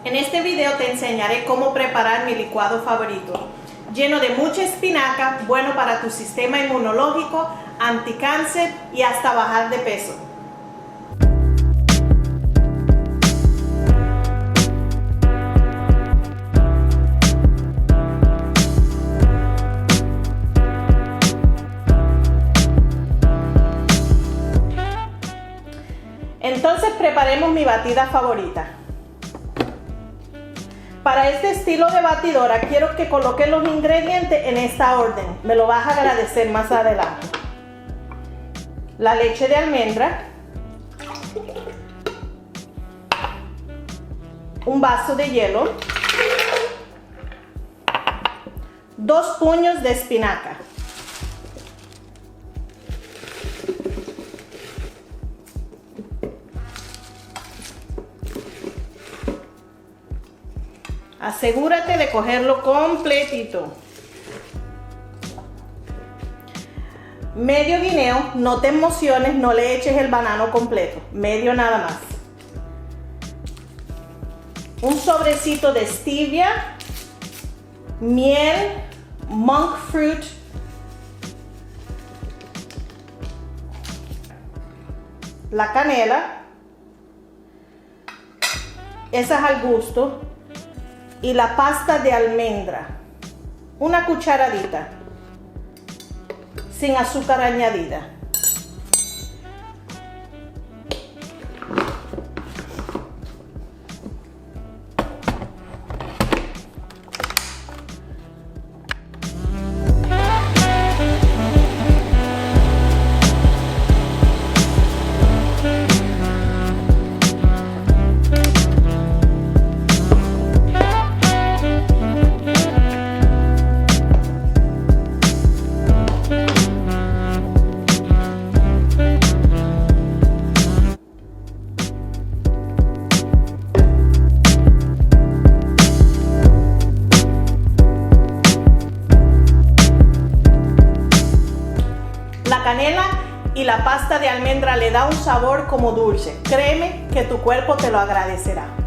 En este video te enseñaré cómo preparar mi licuado favorito, lleno de mucha espinaca, bueno para tu sistema inmunológico, anticáncer y hasta bajar de peso. Entonces preparemos mi batida favorita. Para este estilo de batidora quiero que coloques los ingredientes en esta orden. Me lo vas a agradecer más adelante. La leche de almendra, un vaso de hielo, 2 puños de espinaca, asegúrate de cogerlo completito. Medio guineo, no te emociones, no le eches el banano completo, medio nada más. Un sobrecito de stevia, miel, monk fruit, la canela, esa es al gusto, y la pasta de almendra, una cucharadita, sin azúcar añadida. La canela y la pasta de almendra le da un sabor como dulce. Créeme que tu cuerpo te lo agradecerá.